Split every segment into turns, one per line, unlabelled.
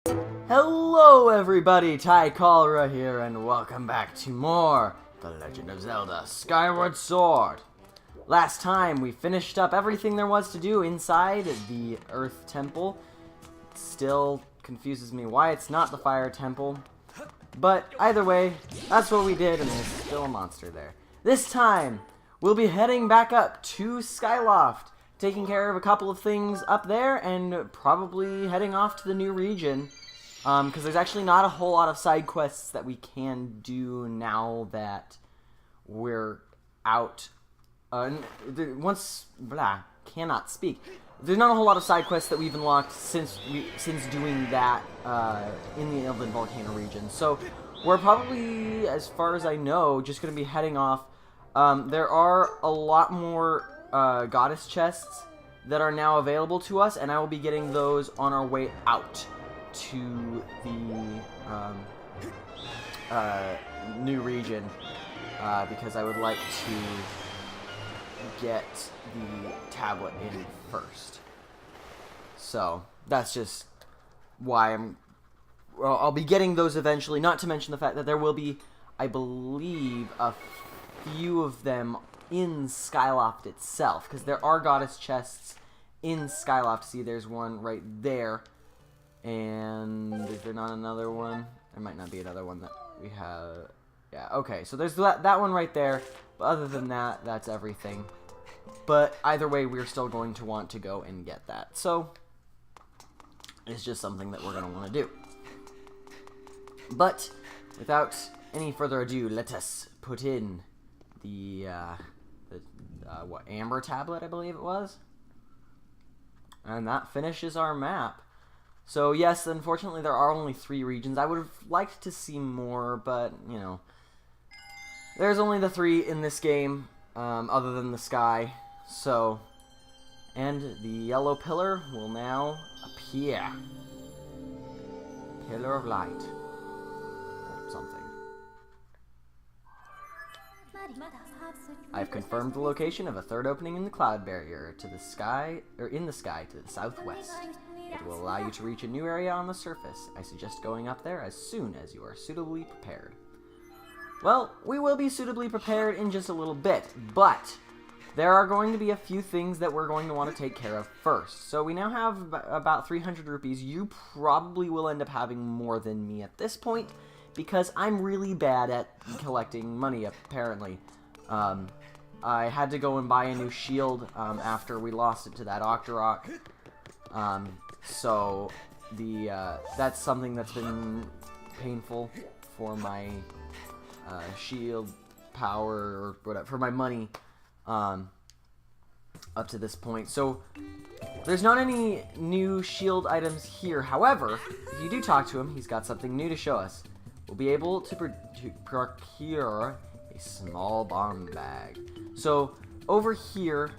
Hello everybody, Ty Cholera here, and welcome back to more The Legend of Zelda Skyward Sword. Last time we finished up everything there was to do inside the Earth Temple. It still confuses me why it's not the Fire Temple. But either way, that's what we did, and there's still a monster there. This time, we'll be heading back up to Skyloft, taking care of a couple of things up there, and probably heading off to the new region. Because there's actually not a whole lot of side quests that we can do now that we're out. Cannot speak. There's not a whole lot of side quests that we've unlocked since doing that in the Inland Volcano region. So we're probably, as far as I know, just going to be heading off. There are a lot more goddess chests that are now available to us, and I will be getting those on our way out to the new region, because I would like to get the tablet in first. So that's just why I'll be getting those eventually, not to mention the fact that there will be, I believe, a few of them in Skyloft itself, because there are goddess chests in Skyloft. See, there's one right there. And is there not another one? There might not be another one that we have. Yeah, okay, so there's that one right there. But other than that, that's everything. But either way, we're still going to want to go and get that. So it's just something that we're going to want to do. But without any further ado, let us put in the Amber tablet, I believe it was. And that finishes our map. So yes, unfortunately there are only 3 regions. I would have liked to see more, but, you know, there's only the 3 in this game, other than the sky. So, and the yellow pillar will now appear. Pillar of light. Or something. I've confirmed the location of a 3rd opening in the cloud barrier to the sky, or in the sky to the southwest. It will allow you to reach a new area on the surface. I suggest going up there as soon as you are suitably prepared. Well, we will be suitably prepared in just a little bit, but there are going to be a few things that we're going to want to take care of first. So we now have about 300 rupees. You probably will end up having more than me at this point, because I'm really bad at collecting money, apparently. I had to go and buy a new shield after we lost it to that Octorok. So that's something that's been painful for my shield power, or whatever, for my money up to this point. So there's not any new shield items here. However, if you do talk to him, he's got something new to show us. We'll be able to procure a small bomb bag. So over here,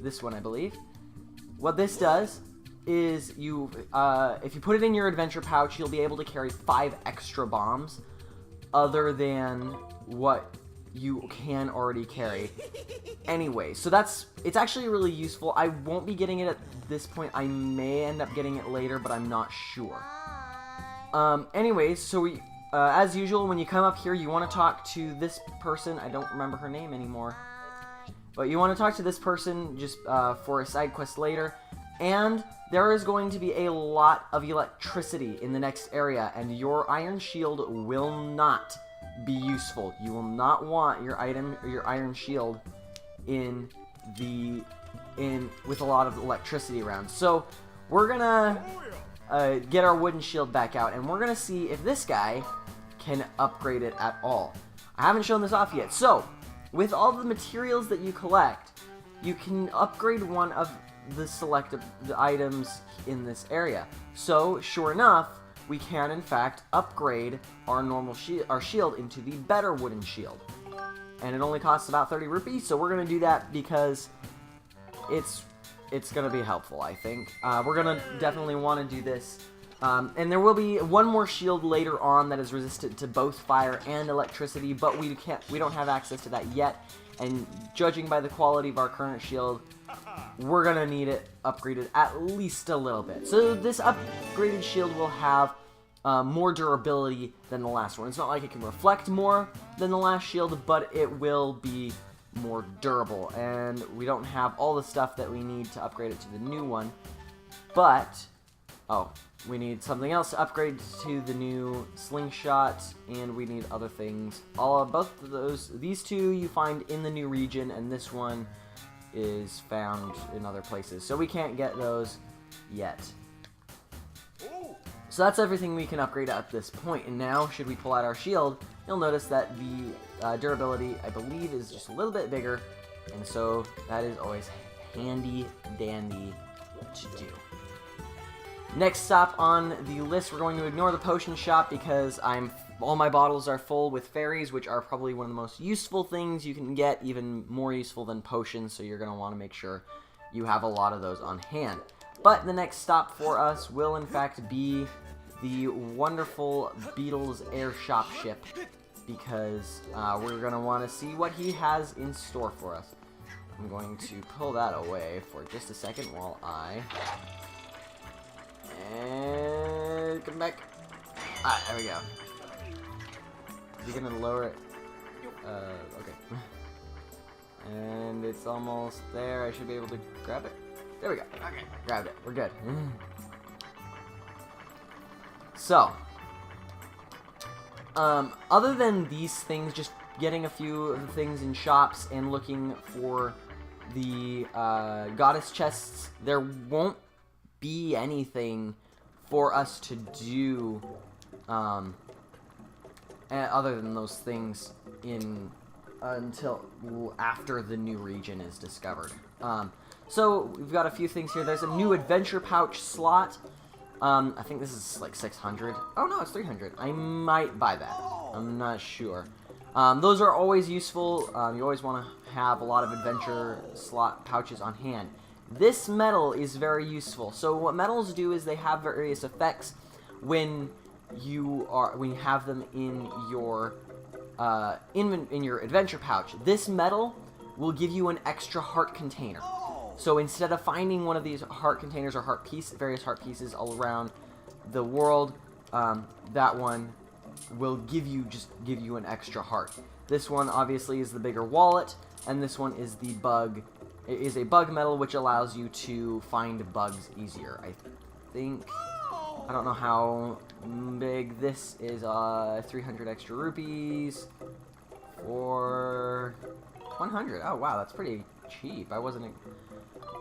this one I believe, what this does is you, if you put it in your adventure pouch, you'll be able to carry 5 extra bombs other than what you can already carry. Anyway, so it's actually really useful. I won't be getting it at this point. I may end up getting it later, but I'm not sure. Anyways, so we, as usual, when you come up here, you want to talk to this person. I don't remember her name anymore. But you want to talk to this person just for a side quest later. And there is going to be a lot of electricity in the next area, and your iron shield will not be useful. You will not want your iron shield with a lot of electricity around. So we're gonna get our wooden shield back out, and we're gonna see if this guy can upgrade it at all. I haven't shown this off yet. So with all the materials that you collect, you can upgrade one of the selected items in this area. So sure enough, we can in fact upgrade our normal shield into the better wooden shield, and it only costs about 30 rupees. So we're gonna do that because it's gonna be helpful, I think. We're gonna definitely want to do this, and there will be one more shield later on that is resistant to both fire and electricity, but we don't have access to that yet. And judging by the quality of our current shield, we're gonna need it upgraded at least a little bit. So this upgraded shield will have more durability than the last one. It's not like it can reflect more than the last shield, but it will be more durable. And we don't have all the stuff that we need to upgrade it to the new one. But, oh, we need something else to upgrade to the new slingshot, and we need other things. Both of those, these two you find in the new region, and this one is found in other places. So we can't get those yet. So that's everything we can upgrade at this point. And now, should we pull out our shield, you'll notice that the durability, I believe, is just a little bit bigger. And so that is always handy dandy to do. Next stop on the list, we're going to ignore the potion shop because all my bottles are full with fairies, which are probably one of the most useful things you can get, even more useful than potions, so you're going to want to make sure you have a lot of those on hand. But the next stop for us will in fact be the wonderful Beetle's airshop ship, because we're going to want to see what he has in store for us. I'm going to pull that away for just a second while I... And come back. Alright, there we go. Is he gonna lower it? Okay. And it's almost there. I should be able to grab it. There we go. Okay, grabbed it. We're good. So, other than these things, just getting a few of the things in shops and looking for the goddess chests, there won't be anything for us to do other than those things until after the new region is discovered. So we've got a few things here. There's a new adventure pouch slot. I think this is like 600. Oh no, it's 300. I might buy that. I'm not sure. Those are always useful. You always want to have a lot of adventure slot pouches on hand. This medal is very useful. So what medals do is they have various effects when you have them in your in your adventure pouch. This medal will give you an extra heart container. So instead of finding one of these heart containers or various heart pieces all around the world, that one will give you an extra heart. This one obviously is the bigger wallet, and this one is the bug. It is a bug medal, which allows you to find bugs easier. I think, I don't know how big this is. 300 extra rupees for 100. Oh wow, that's pretty cheap. I wasn't.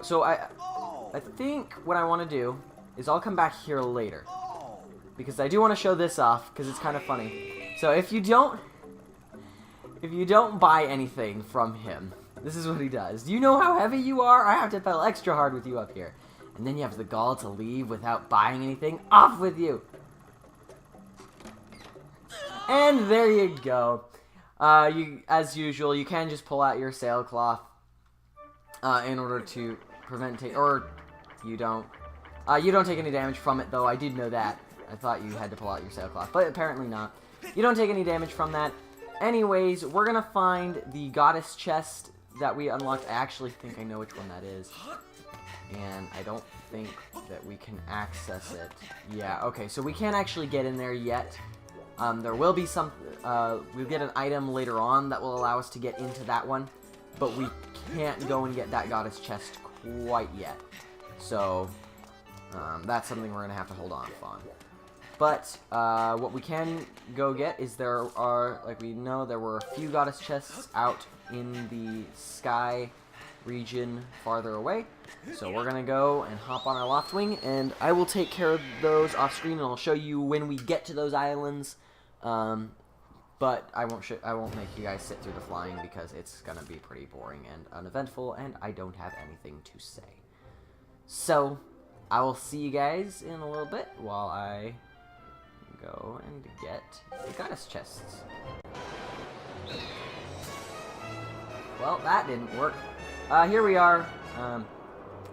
So I think what I want to do is I'll come back here later because I do want to show this off because it's kind of funny. So if you don't buy anything from him, this is what he does. Do you know how heavy you are? I have to pedal extra hard with you up here. And then you have the gall to leave without buying anything. Off with you! And there you go. As usual, you can just pull out your sailcloth in order to prevent or you don't. You don't take any damage from it, though. I did know that. I thought you had to pull out your sailcloth, but apparently not. You don't take any damage from that. Anyways, we're gonna find the goddess chest that we unlocked. I actually think I know which one that is. And I don't think that we can access it. Yeah, okay, so we can't actually get in there yet. There will be some, we'll get an item later on that will allow us to get into that one. But we can't go and get that goddess chest quite yet. So, that's something we're going to have to hold off on. But, what we can go get is there are, like we know, there were a few goddess chests out in the sky region farther away. So we're going to go and hop on our Loftwing, and I will take care of those off screen, and I'll show you when we get to those islands. But I won't make you guys sit through the flying because it's going to be pretty boring and uneventful, and I don't have anything to say. So, I will see you guys in a little bit while I go and get the goddess chests. Well, that didn't work. Here we are.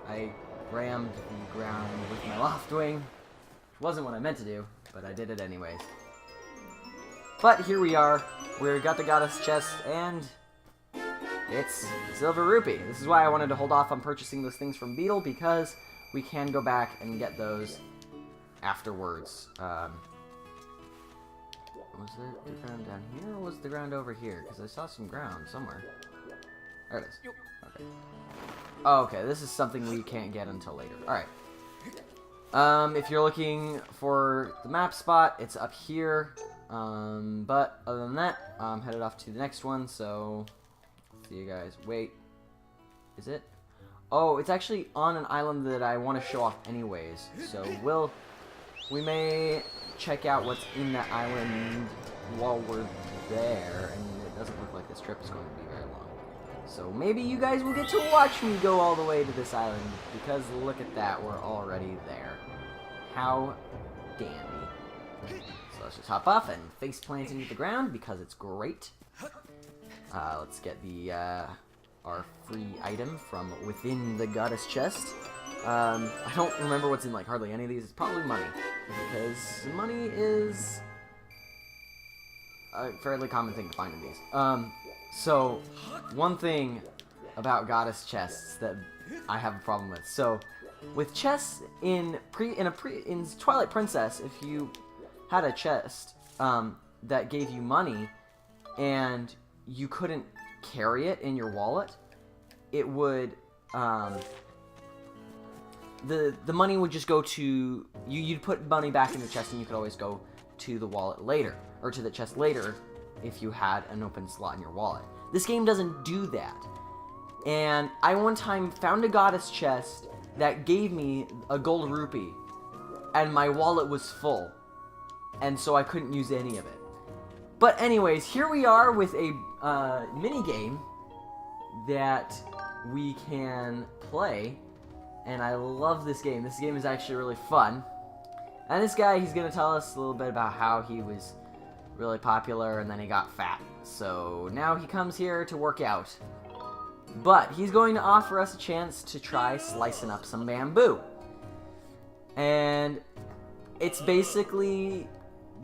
I rammed the ground with my Loftwing, which wasn't what I meant to do, but I did it anyways. But here we are. We got the goddess chest, and It's Silver Rupee. This is why I wanted to hold off on purchasing those things from Beetle, because we can go back and get those afterwards. Was it the ground down here, or was the ground over here? Because I saw some ground somewhere. There it is. Okay. Oh, okay, this is something we can't get until later. Alright. If you're looking for the map spot, it's up here. But other than that, I'm headed off to the next one, so see you guys. Wait. Is it? Oh, it's actually on an island that I want to show off anyways. So we may check out what's in that island while we're there, and it doesn't look like this trip is going to be very long. So maybe you guys will get to watch me go all the way to this island, because look at that, we're already there. How dandy. So let's just hop off and face plant into the ground, because it's great. Let's get the our free item from within the goddess chest. I don't remember what's in like hardly any of these. It's probably money, because money is a fairly common thing to find in these. So one thing about goddess chests that I have a problem with. So with chests in Twilight Princess, if you had a chest that gave you money and you couldn't carry it in your wallet, it would the money would just go to you'd put money back in the chest, and you could always go to the wallet later, or to the chest later, if you had an open slot in your wallet. This game doesn't do that. And I one time found a goddess chest that gave me a gold rupee, and my wallet was full, and so I couldn't use any of it. But anyways, here we are with a mini game that we can play, and I love this game. This game is actually really fun. And this guy, he's going to tell us a little bit about how he was really popular and then he got fat. So now he comes here to work out. But he's going to offer us a chance to try slicing up some bamboo. And it's basically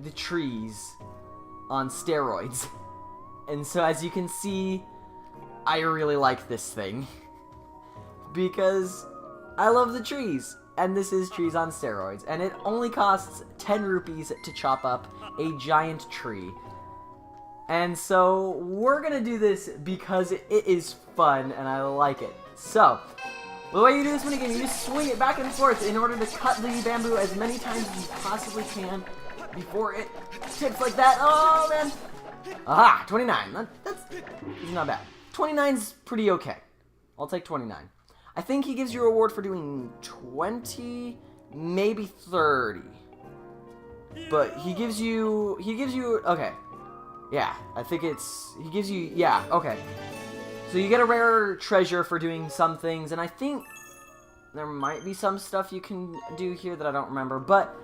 the trees on steroids. And so as you can see, I really like this thing. Because I love the trees. And this is trees on steroids. And it only costs 10 rupees to chop up a giant tree. And so we're going to do this because it is fun and I like it. So, the way you do this minigame, you just swing it back and forth in order to cut the bamboo as many times as you possibly can before it tips like that. Oh, man. Aha, 29. That's not bad. 29's pretty okay. I'll take 29. I think he gives you a reward for doing 20, maybe 30. But he gives you, okay. Yeah, I think he gives you, yeah, okay. So you get a rare treasure for doing some things, and I think there might be some stuff you can do here that I don't remember, but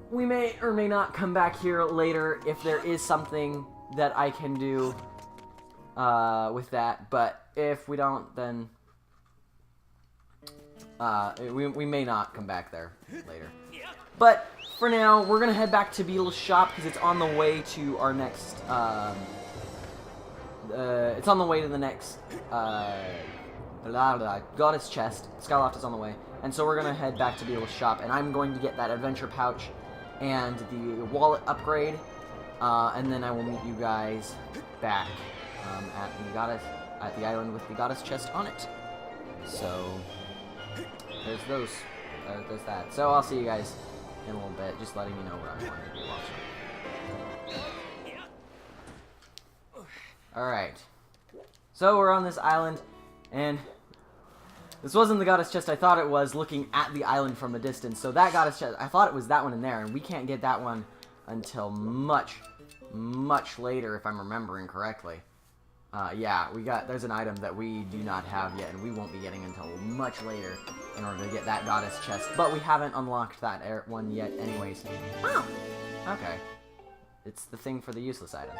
we may or may not come back here later if there is something that I can do with that, but if we don't, then we may not come back there later. But for now, we're gonna head back to Beetle's shop because it's on the way to our next. It's on the way to the next goddess chest. Skyloft is on the way, and so we're gonna head back to Beetle's shop, and I'm going to get that adventure pouch and the wallet upgrade, and then I will meet you guys back at the island with the goddess chest on it. So there's those. There's that. So I'll see you guys in a little bit, just letting you know where I'm going to be watching. Alright. So we're on this island, and this wasn't the goddess chest I thought it was, looking at the island from a distance. So that goddess chest, I thought it was that one in there, and we can't get that one until much, much later, if I'm remembering correctly. Yeah, there's an item that we do not have yet, and we won't be getting until much later in order to get that goddess chest. But we haven't unlocked that one yet anyways. Oh! Okay. It's the thing for the useless item.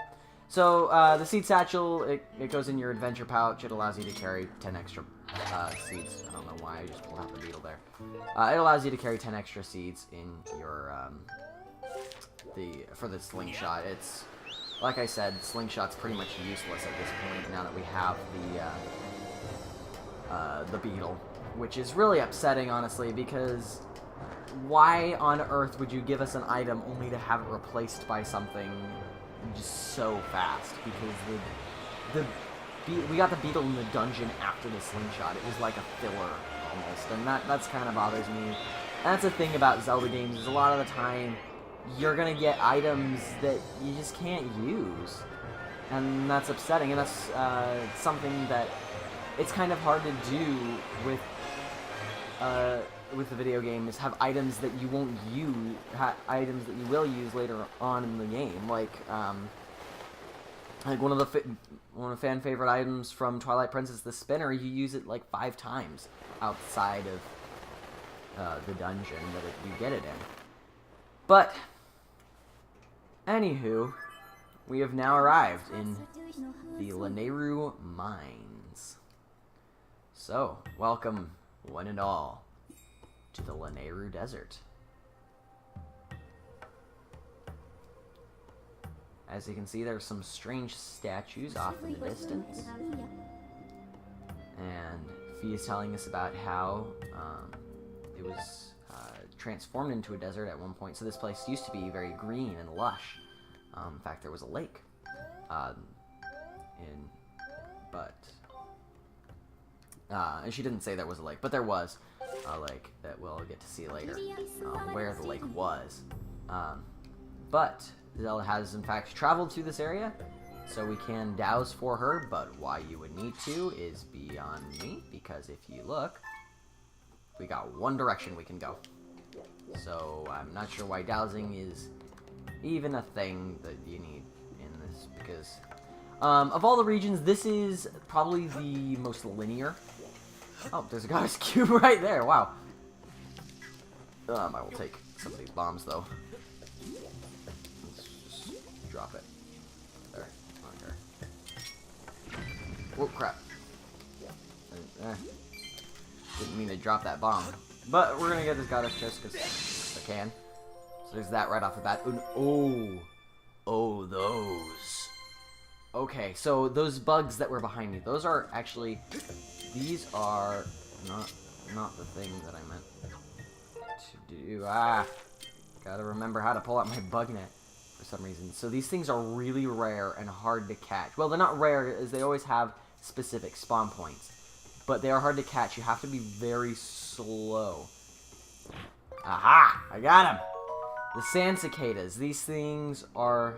So, the seed satchel, it goes in your adventure pouch. It allows you to carry 10 extra seeds. I don't know why, I just pulled out the beetle there. It allows you to carry 10 extra seeds in your, for the slingshot. It's like I said, Slingshot's pretty much useless at this point now that we have the beetle, which is really upsetting, honestly, because why on earth would you give us an item only to have it replaced by something just so fast? Because we got the beetle in the dungeon after the Slingshot. It was like a filler almost, and that's kind of bothers me. And that's the thing about Zelda games, is a lot of the time you're gonna get items that you just can't use, and that's upsetting. And that's something that it's kind of hard to do with the video game, is have items that you won't use, items that you will use later on in the game. Like one of the fan favorite items from Twilight Princess, the spinner. You use it like 5 times outside of the dungeon that you get it in. But anywho, we have now arrived in the Lanayru Mines. So, welcome, one and all, to the Lanayru Desert. As you can see, there's some strange statues off in the distance. And Fee is telling us about how it was transformed into a desert at one point. So this place used to be very green and lush. In fact, there was a lake. And she didn't say there was a lake, but there was a lake that we'll get to see later, where the lake was. But Zelda has, in fact, traveled to this area, so we can douse for her, but why you would need to is beyond me, because if you look, we got one direction we can go. So I'm not sure why dowsing is even a thing that you need in this, because of all the regions, this is probably the most linear. Oh, there's a goddess cube right there, wow. I will take some of these bombs, though. Let's just drop it. There. Okay. Whoa, crap. Didn't mean to drop that bomb. But we're gonna get this goddess chest because I can. So there's that right off the bat. Oh, those. Okay, so those bugs that were behind me, those are actually, these are not the thing that I meant to do. Gotta remember how to pull out my bug net for some reason. So these things are really rare and hard to catch. Well, they're not rare, as they always have specific spawn points. But they are hard to catch. You have to be very slow. Aha! I got him! The sand cicadas. These things are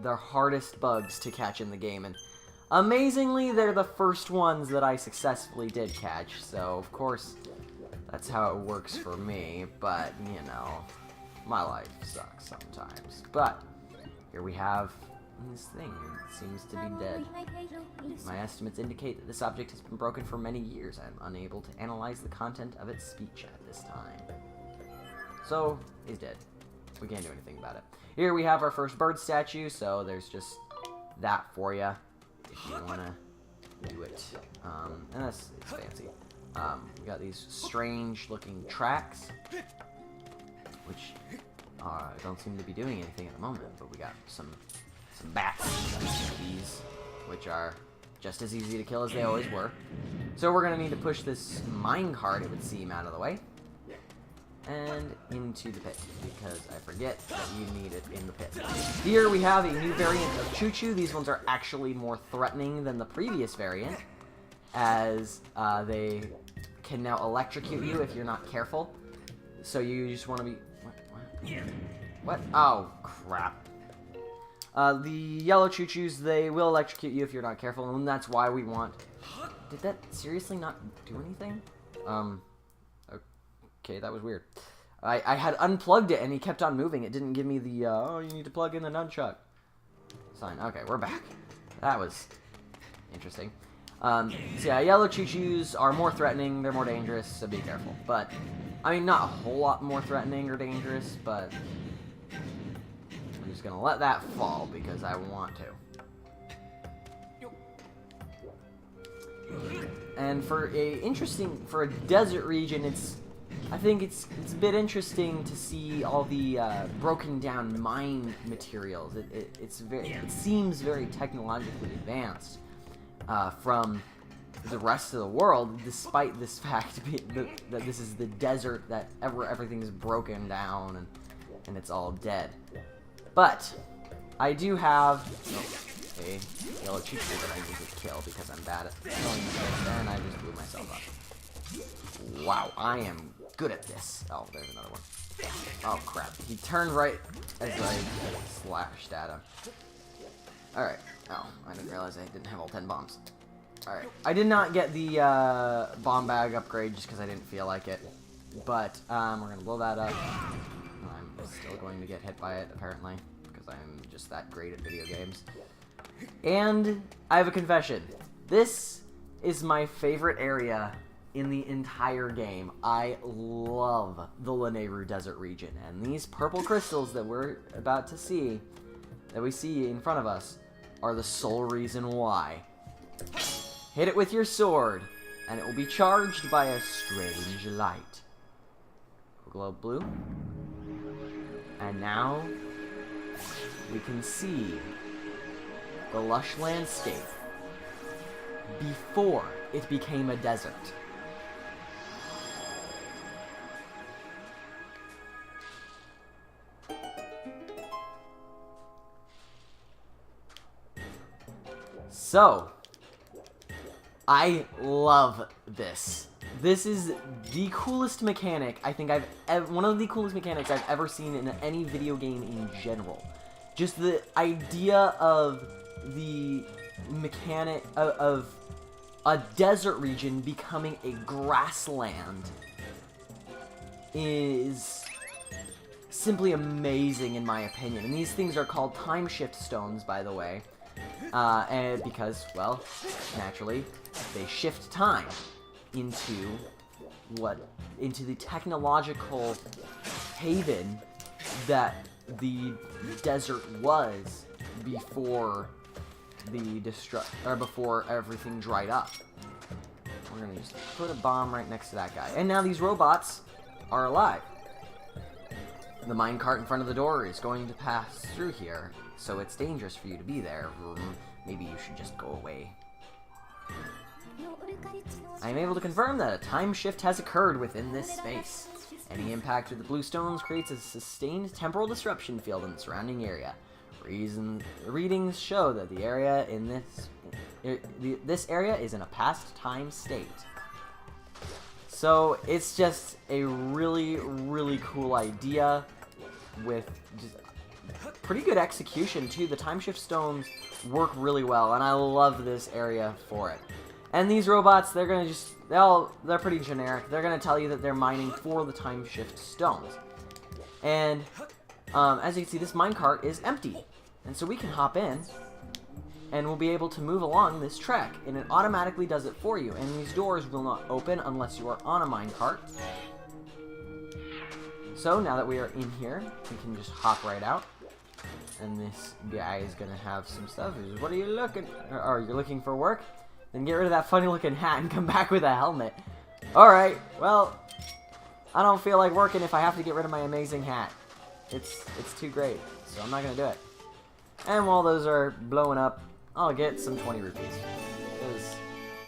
the hardest bugs to catch in the game. And amazingly, they're the first ones that I successfully did catch. So, of course, that's how it works for me. But, you know, my life sucks sometimes. But here we have this thing. It seems to be dead. My estimates indicate that this object has been broken for many years. I'm unable to analyze the content of its speech at this time. So, he's dead. We can't do anything about it. Here we have our first bird statue, so there's just that for you if you want to do it. And it's fancy. We got these strange looking tracks, which don't seem to be doing anything at the moment, but we got some bats, these, which are just as easy to kill as they always were. So we're going to need to push this minecart, it would seem, out of the way. And into the pit, because I forget that you need it in the pit. Here we have a new variant of Choo-Choo. These ones are actually more threatening than the previous variant, as they can now electrocute you if you're not careful. So you just want to be... What? Oh, crap. The yellow Choo-Choos, they will electrocute you if you're not careful, and that's why we want... Did that seriously not do anything? Okay, that was weird. I had unplugged it, and he kept on moving. It didn't give me the, oh, you need to plug in the nunchuck sign. Okay, we're back. That was interesting. So yeah, yellow Choo-Choos are more threatening. They're more dangerous, so be careful. But, I mean, not a whole lot more threatening or dangerous, but I'm just going to let that fall because I want to. And for a desert region, it's I think it's a bit interesting to see all the broken down mine materials. It seems very technologically advanced from the rest of the world, despite this fact that this is the desert that everything's broken down and it's all dead. But I do have a yellow cheat code that I need to kill because I'm bad at killing things, and I just blew myself up. Wow, I am good at this. Oh, there's another one. Oh crap! He turned right as I slashed at him. All right. Oh, I didn't realize I didn't have all 10 bombs. Alright, I did not get the bomb bag upgrade just because I didn't feel like it. But we're going to blow that up. I'm still going to get hit by it, apparently, because I'm just that great at video games. And I have a confession. This is my favorite area in the entire game. I love the Lanayru Desert region. And these purple crystals that we're about to see, that we see in front of us, are the sole reason why. Hit it with your sword, and it will be charged by a strange light. Glow blue. And now, we can see the lush landscape before it became a desert. So, I love this. This is the coolest mechanic I think one of the coolest mechanics I've ever seen in any video game in general. Just the idea of the mechanic of a desert region becoming a grassland is simply amazing in my opinion. And these things are called time shift stones, by the way. And because, well, naturally, they shift time into the technological haven that the desert was before before everything dried up. We're gonna just put a bomb right next to that guy. And now these robots are alive. The minecart in front of the door is going to pass through here, so it's dangerous for you to be there. Maybe you should just go away. I am able to confirm that a time shift has occurred within this space. Any impact with the blue stones creates a sustained temporal disruption field in the surrounding area. Readings show that the area in this area is in a past time state. So it's just a really, really cool idea with just pretty good execution too. The time shift stones work really well, and I love this area for it. And these robots, they're gonna they're pretty generic. They're gonna tell you that they're mining for the time shift stones. And as you can see, this minecart is empty, and so we can hop in, and we'll be able to move along this track, and it automatically does it for you. And these doors will not open unless you are on a minecart. So now that we are in here, we can just hop right out. And this guy is gonna have some stuff. He says, "What are you looking? Or you're looking for work? Then get rid of that funny-looking hat and come back with a helmet." All right. Well, I don't feel like working if I have to get rid of my amazing hat. It's too great, so I'm not gonna do it. And while those are blowing up, I'll get some 20 rupees. Because,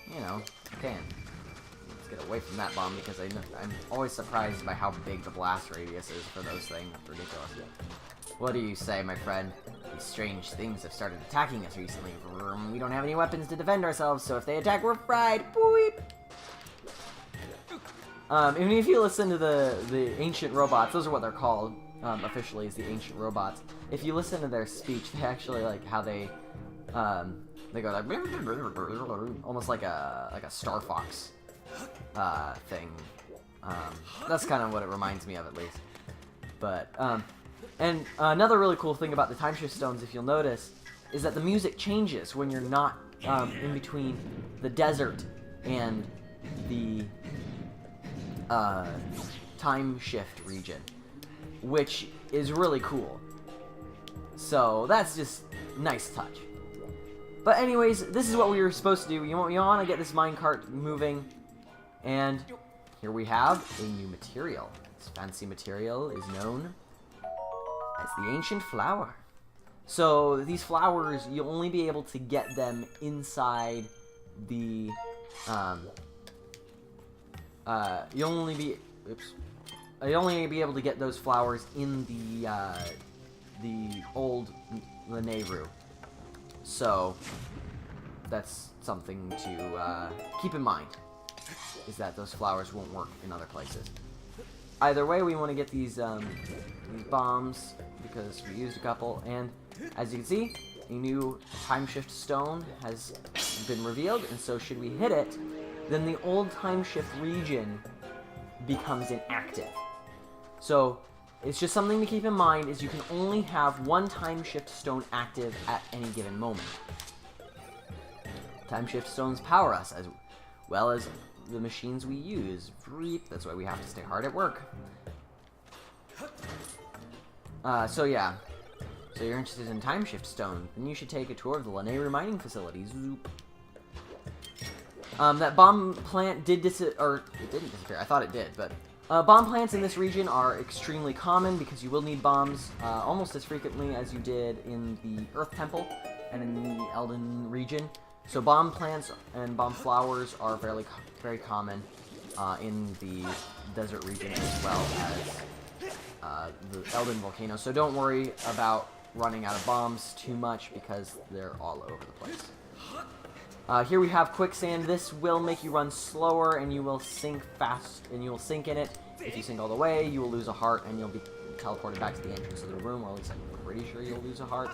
you know, I can. Let's get away from that bomb because I'm always surprised by how big the blast radius is for those things. It's ridiculous. What do you say, my friend? These strange things have started attacking us recently. We don't have any weapons to defend ourselves, so if they attack, we're fried. Boop. Even if you listen to the ancient robots, those are what they're called officially, is the ancient robots. If you listen to their speech, they actually like how they go like almost like a Star Fox thing. That's kind of what it reminds me of, at least. But and another really cool thing about the time shift stones, if you'll notice, is that the music changes when you're not in between the desert and the time shift region, which is really cool. So that's just a nice touch. But anyways, this is what we were supposed to do. You want to get this minecart moving, and here we have a new material. This fancy material is known as the Ancient Flower. So these flowers, you'll only be able to get them inside the, you'll only be able to get those flowers in the old Lanayru. So that's something to keep in mind, is that those flowers won't work in other places. Either way, we want to get these bombs because we used a couple, and as you can see, a new time shift stone has been revealed, and so should we hit it, then the old time shift region becomes inactive. So it's just something to keep in mind, is you can only have one time shift stone active at any given moment. Time shift stones power us as well as the machines we use. That's why we have to stay hard at work. So yeah. So you're interested in time shift stone, then you should take a tour of the Lanayru mining facility. Zoop. That bomb plant did or it didn't disappear. I thought it did, but bomb plants in this region are extremely common because you will need bombs almost as frequently as you did in the Earth Temple and in the Elden region. So bomb plants and bomb flowers are very common in the desert region as well as the Elden volcano. So don't worry about running out of bombs too much because they're all over the place. Here we have quicksand. This will make you run slower and you will sink fast, and you will sink in it. If you sink all the way, you will lose a heart and you'll be teleported back to the entrance of the room, or at least I'm pretty sure you'll lose a heart.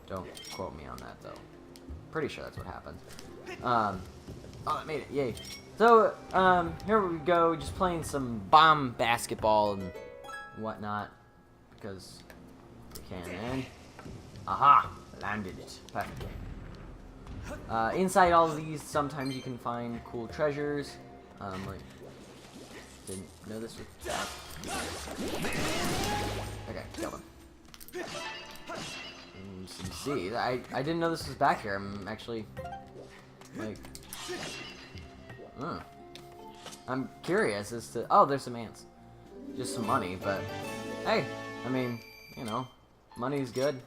Don't quote me on that though. Pretty sure that's what happened. Oh, I made it. Yay. So, here we go, just playing some bomb basketball and whatnot, because we can, and aha! Landed it. Perfectly. Inside all of these, sometimes you can find cool treasures. Like, didn't know this was that. Okay, kill them. See, I didn't know this was back here. I'm actually, like, I'm curious as to, oh, there's some ants. Just some money, but, hey, I mean, you know, money's good.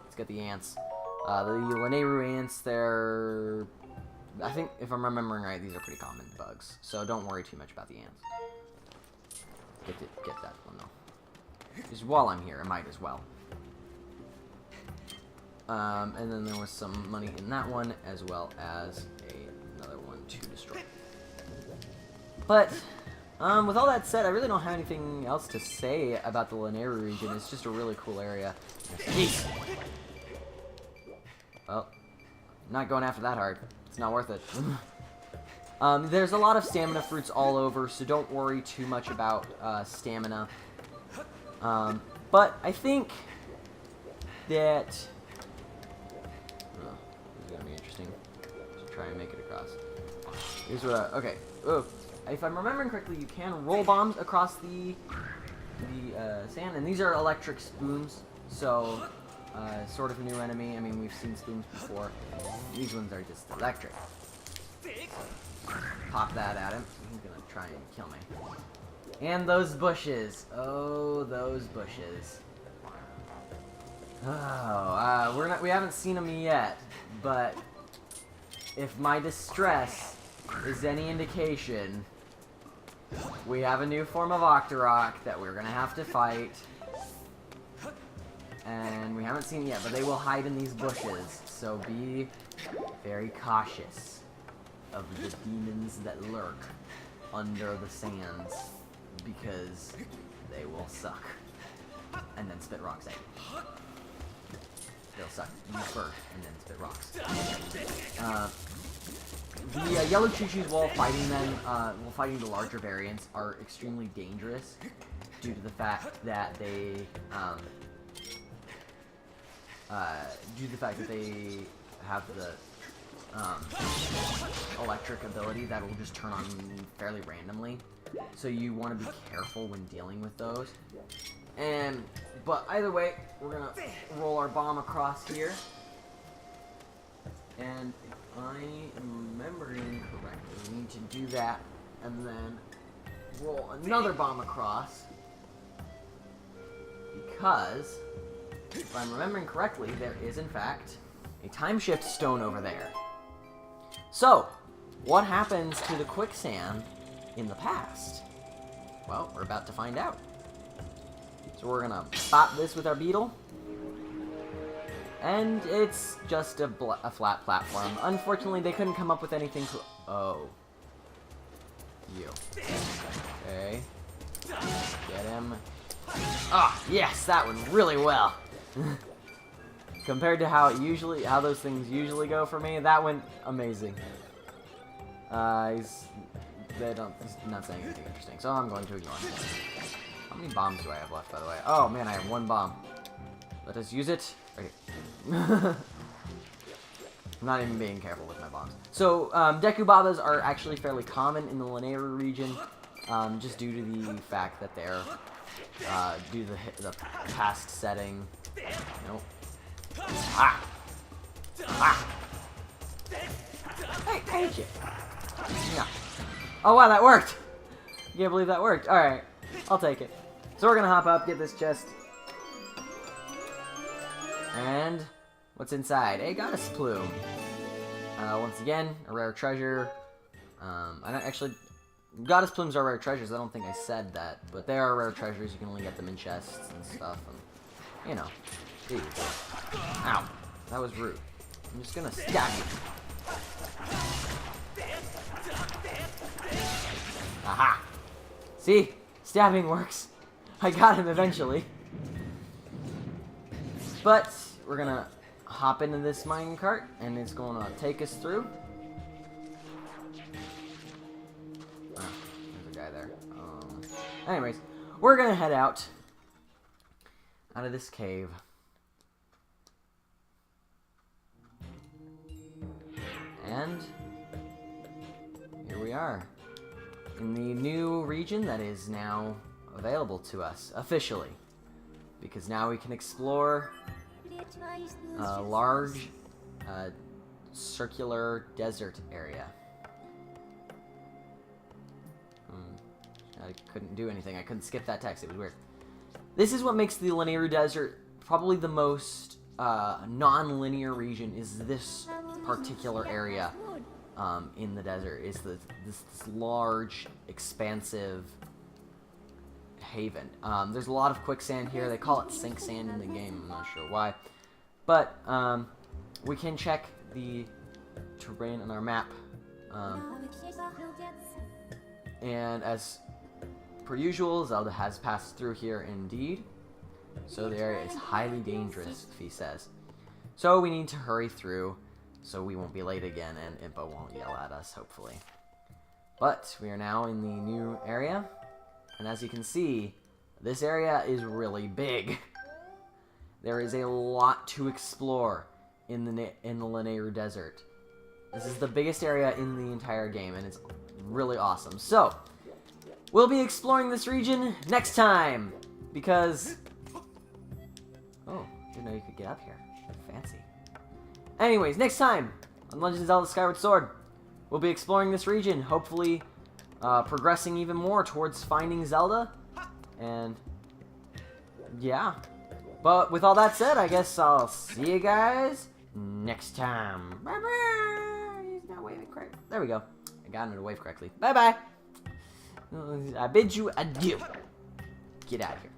Let's get the ants. The Lanayru ants, they're, I think, if I'm remembering right, these are pretty common bugs, so don't worry too much about the ants. Get that one, though. Just while I'm here, I might as well. And then there was some money in that one, as well as another one to destroy. But, with all that said, I really don't have anything else to say about the Lanayru region. It's just a really cool area. Jeez. Well, I'm not going after that hard. It's not worth it. There's a lot of stamina fruits all over, so don't worry too much about stamina. But I think that... oh, this is going to be interesting to try and make it across. Here's what I... okay. Oh, if I'm remembering correctly, you can roll bombs across the sand, and these are electric spoons, so... sort of a new enemy. I mean, we've seen spoons before. These ones are just electric. So, pop that at him. He's gonna try and kill me. And those bushes. Oh, those bushes. Oh, we haven't seen them yet, but if my distress is any indication, we have a new form of Octorok that we're gonna have to fight. And we haven't seen it yet, but they will hide in these bushes, so be very cautious of the demons that lurk under the sands, because they will suck. And then spit rocks at you. They'll suck you first, and then spit rocks. The yellow choo-choos, while fighting them, while fighting the larger variants, are extremely dangerous due to the fact that they, have the electric ability that will just turn on fairly randomly. So you want to be careful when dealing with those. But either way, we're gonna roll our bomb across here. And if I am remembering correctly, we need to do that and then roll another bomb across. Because, if I'm remembering correctly, there is, in fact, a time shift stone over there. So, what happens to the quicksand in the past? Well, we're about to find out. So we're gonna pop this with our beetle. And it's just a flat platform. Unfortunately, they couldn't come up with anything to... Oh. You. Okay. Get him. Ah, yes, that went really well. Compared to how those things usually go for me, that went amazing. He's not saying anything interesting, so I'm going to ignore him. How many bombs do I have left, by the way? Oh man, I have one bomb. Let us use it. Right here. I'm not even being careful with my bombs. So, Dekubabas are actually fairly common in the Lanayru region, just due to the fact that they're, due to the past setting. Nope. Ah! Ah! Hey, I hate you. Yeah. Oh wow, that worked! I can't believe that worked. Alright, I'll take it. So we're gonna hop up, get this chest. And what's inside? A goddess plume. Once again, a rare treasure. I don't actually... Goddess plumes are rare treasures. I don't think I said that, but they are rare treasures. You can only get them in chests and stuff. And, you know. There you go. Ow. That was rude. I'm just gonna stab you. Aha! See? Stabbing works. I got him eventually. But we're gonna hop into this minecart, and it's gonna take us through. Ah, there's a guy there. Anyways, we're gonna head out of this cave. And here we are in the new region that is now available to us officially, because now we can explore a large circular desert area. I couldn't do anything. I couldn't skip that text. It was weird. This is what makes the Lanayru Desert probably the most non-linear region, is this particular area in the desert. Is this large, expansive haven. There's a lot of quicksand here. They call it sink sand in the game. I'm not sure why. But we can check the terrain on our map. And as per usual, Zelda has passed through here indeed. So the area is highly dangerous, he says. So we need to hurry through so we won't be late again and Impa won't yell at us, hopefully. But we are now in the new area. And as you can see, this area is really big. There is a lot to explore in the Lanayru Desert. This is the biggest area in the entire game, and it's really awesome. So, we'll be exploring this region next time, because... Oh, I didn't know you could get up here. Fancy. Anyways, next time on Legend of Zelda Skyward Sword, we'll be exploring this region, hopefully progressing even more towards finding Zelda, and yeah. But with all that said, I guess I'll see you guys next time. Bye-bye! He's not waving correctly. There we go. I got him to wave correctly. Bye-bye! I bid you adieu. Get out of here.